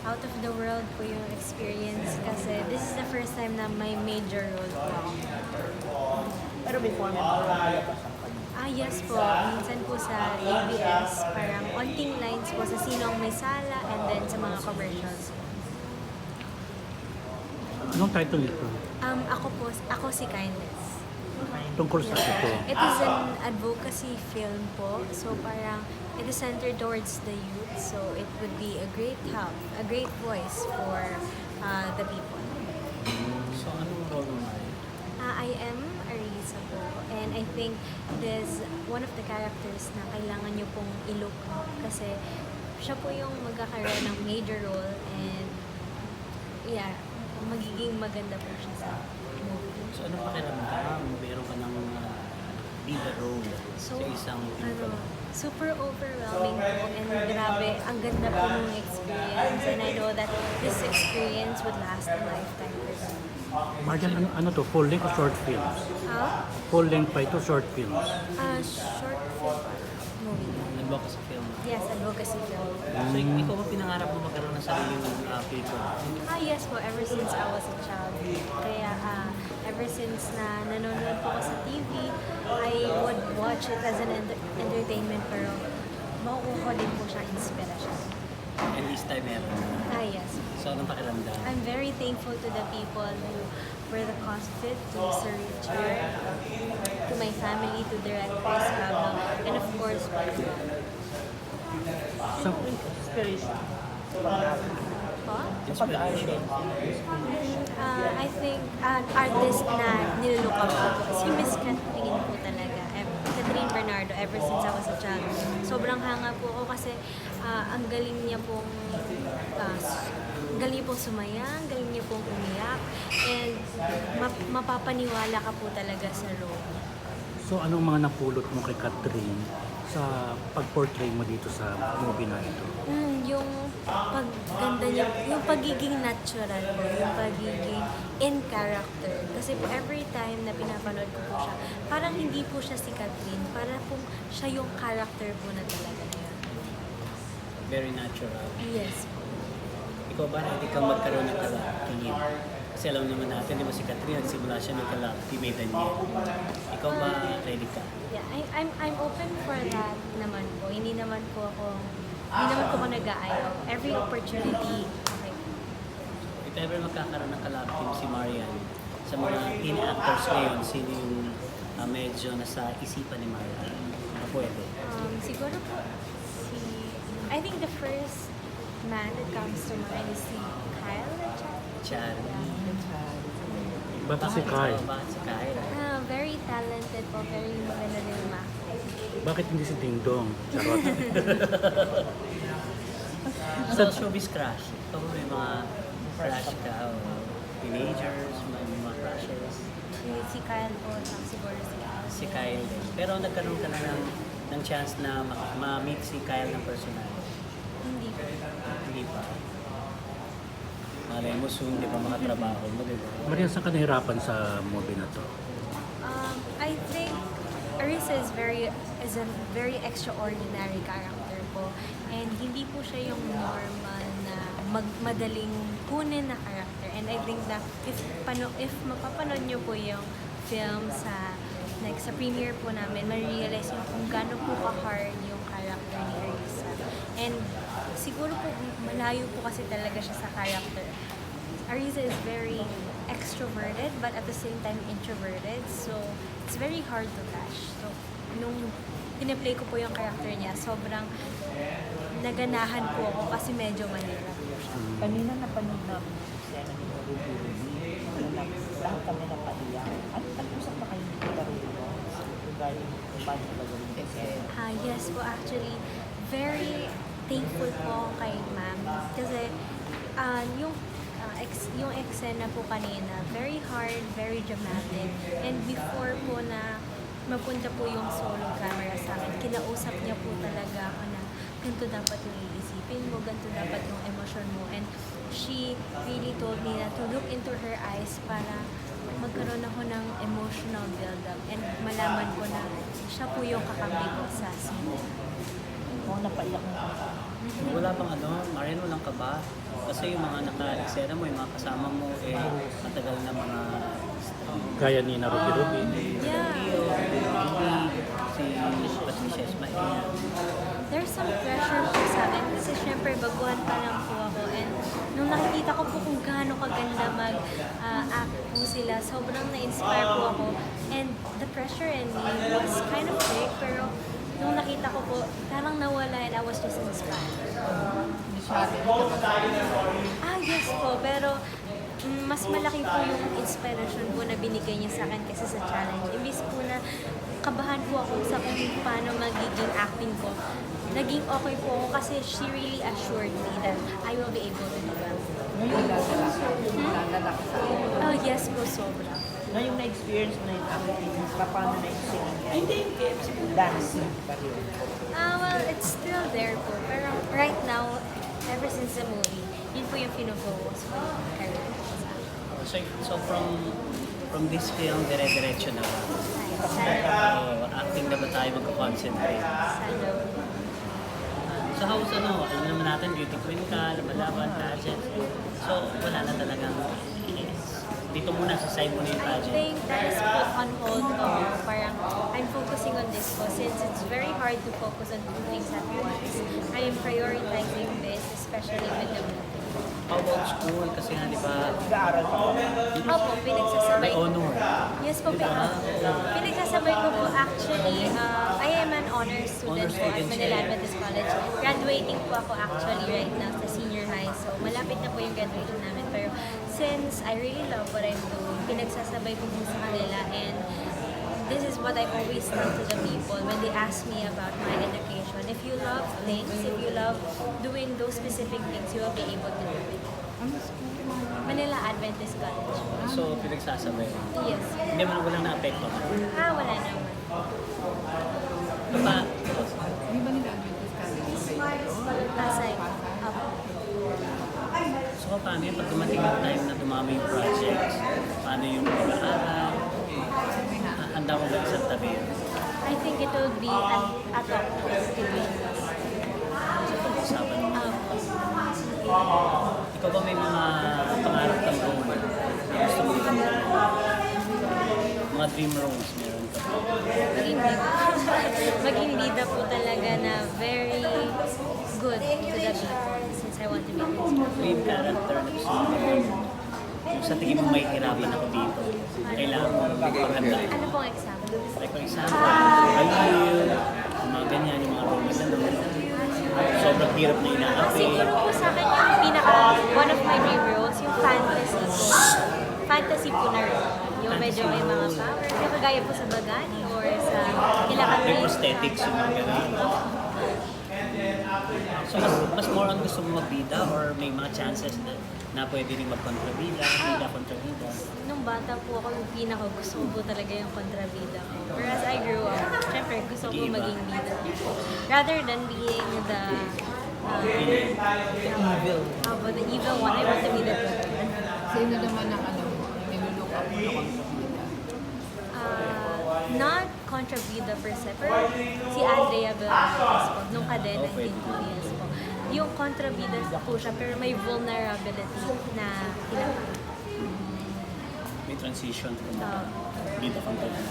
out of the world po yung experience kasi this is the first time na may major role po ako. Pero before mo nakakalabasan ka niyo. Yes po. Minsan po sa ABS, parang onting lines po sa Sino ang May Sala and then sa mga commercials. Anong title nito? Ako si Kindness. Tungkol sa ito. It is an advocacy film po. So parang it is centered towards the youth. So it would be a great help, a great voice for the people. So, anong role mo ay? I am Arisa po. And I think this one of the characters na kailangan nyo pong i-look up kasi siya po yung magkakaroon ng major role and yeah, magiging maganda po siya sa movie. So, anong pakiramdam? Meron ka ng bida role So, sa isang pelikula? super overwhelming po and grabe, ang ganda po ng experience and I know that this experience would last a lifetime for them. Marian, ano to? Full length o short films? Full length pa ito, short films. Short film movie. Nag-block ka sa film. Yes, advocacy film. So, ikaw ba pinangarap mo magkaroon ng sariling pelikula? Yes po, ever since I was a child. Kaya ever since na nanonood po ako sa TV, I would watch it as an entertainment pero makukuha ko din po siya inspiration. And this time meron. Yes. So, anong pakiramdam? I'm very thankful to the people who were the cause of it, to Sir Richard, to my family, to Direct Chris Pablo, and of course, So, Inspiration. po. Inspiration. I think an artist na nilook up ko po si Miss Catherine po talaga. Catherine Bernardo, ever since I was a child. Sobrang hanga po ako kasi ang galing niya pong galing pong sumayang, galing niya pong umiyak, and mapapaniwala ka po talaga sa role. so anong mga napulot mo kay Catherine sa pag-portray mo dito sa movie na ito? Yung pagganda niya, yung pagiging natural po, yung pagiging in character. Kasi po every time na pinapanood ko po siya, parang hindi po siya si Catherine, para po siya yung character po na talaga niya. Very natural. Yes po. Ikaw ba ready kang magkaroon ng kalaktingin? Kasi alam naman natin, di ba si Catherine, nagsimula siya ng kalakti, may Daniel. Ikaw ba ready ka? Yeah, I'm open for that naman po. Hindi naman po ako nag-aayaw. Every opportunity, okay. If ever magkakaroon ng kalakting si Marian, sa mga teen actors ngayon, sino yung medyo nasa isipan ni Marian? Na pwede? Siguro po I think the first man that comes to mind is si Kyle. Charlie. Bakit si Kai? Bakit si Kai? Very talented po, very maganda din ma. Bakit hindi si Ding Dong? Charot. Sa showbiz crush, ikaw ba may mga crush ka o teenagers, may mga crushes? Si Kyle po, saka siguro si Kyle. Si Kyle din. Pero nagkaroon ka na ng chance na ma-meet si Kyle ng personal. Hindi po. Hindi pa. Malay mo soon, di ba makatrabaho mo, di ba? Marian, saan ka nahirapan sa movie na to? I think Arisa is a very extraordinary character po. And hindi po siya yung normal na madaling kunin na character. And I think that if mapapanood nyo po yung film sa premiere po namin, ma-realize nyo kung gaano po ka-hard yung character ni Arisa. And siguro po malayo po kasi talaga siya sa character. Arisa is very extroverted but at the same time introverted. So, it's very hard to catch. So, nung pinaplay ko po yung character niya, sobrang naganahan po ako kasi medyo mahirap po siya. Kanina napanood namin yung eksena ni Marubuli. Lahat kami napaiyak. Ano nag-usap na kayo ni Marubuli? Regarding kung paano ba gawin yung eksena? Yes po, actually, very thankful po ako kay ma'am. Kasi yung eksena po kanina, very hard, very dramatic. And before po na mapunta po yung solo camera sa akin, kinausap niya po talaga ako na ganito dapat yung iisipin mo, ganito dapat yung emosyon mo. And she really told me na to look into her eyes para magkaroon ako ng emotional build-up and malaman ko na siya po yung kakampi ko sa scene. Kung napaiyak mo ka. Wala pang Marian, walang kaba. Kasi yung mga naka-eksena mo, yung mga kasama mo, matagal na mga Gaya ni Ruby Ruby. Yeah. si Patricia Ismael. There's some pressure po sa akin kasi syempre baguhan pa lang po ako, and nung nakikita ko po kung gaano kaganda mag-act po sila, sobrang na-inspire po ako, and the pressure in me was kind of big, pero nung nakita ko po, parang nawala and I was just inspired. Yes po, pero mas malaki po yung inspiration po na binigay niya sa akin kasi sa challenge. Imbis po na kabahan po ako sa kung paano magiging acting ko, naging okay po ako kasi she really assured me that I will be able to do well. Ngayon, lalala ka sa Oh yes po, sobra. Ngayong na-experience mo na yung acting, paano na yung singing? Hindi, dancing pa rin. Well, it's still there po. Pero right now, ever since the movie, yun po yung pinofocus ko yung career ko sa So from this film, dire-diretso na. Sana. Acting na ba tayo magko-concentrate? Sana. So how's alam naman natin, beauty queen ka, lumalaban, pageant. So wala na talagang dito muna sa side mo na yung I pageant. think that is put on hold po. Parang I'm focusing on this po since it's very hard to focus on two things at once. I am prioritizing this, especially with the movie. How about school? Kasi nga, di ba, Nag-aaral ko. Opo, pinagsasabay may honor. Yes po, pinagsasabay ko po actually. I am an honor student po at Manila Adventist College. Graduating po ako actually right now sa senior high. So malapit na po yung graduation namin. Pero since I really love what I'm doing, pinagsasabay ko po sa kanila, and this is what I always tell to the people when they ask me about my education. If you love things, if you love doing those specific things, you will be able to do it. Manila Adventist College. So pinagsasabay. Yes. Hindi man walang na-apekto. Wala naman. Pa, Pasay. Opo. so paano yun? Pag dumating yung time na dumami yung projects, paano yung pag-aaral? Handa mo ba isang tabi yun? I think it will be a talk between us. So pag-usapan mo. Opo. Ikaw ba may mga pangarap kang goal na gusto mo gawin? Mga dream roles meron ka ba? Maging bida. Maging bida po talaga na very good to the people since I want to be this. Dream character na gusto mo gawin? Yung sa tingin mo may hirapan ako dito, kailangan mo magpaganda. Ano pong example? Like for example, Aliw, yung mga ganyan, yung mga roles na doon. Sobrang hirap na inaapi. Siguro po sa akin yung one of my dream roles, yung fantasy po. Fantasy po na role. Yung medyo may mga powers. Yung kagaya po sa Bagani or sa Hilakan May Ray. prosthetics yung mga ganyan. So mas more on gusto mo magbida or may mga chances na pwede rin magkontrabida, bida-kontrabida. Nung bata po ako, yung gusto ko po talaga yung kontrabida ko. Whereas I grew up, syempre gusto ko Mag-iiba. maging bida. Rather than being the but the evil one, I want to be the good one. Sino naman ang nilulook up mo na kontrabida? Not kontrabida per se, pero si Andrea Belantes po, nung kadena, hindi po, yes po. Yung kontrabida po siya, pero may vulnerability na kailangan. May transition from bida kontrabida.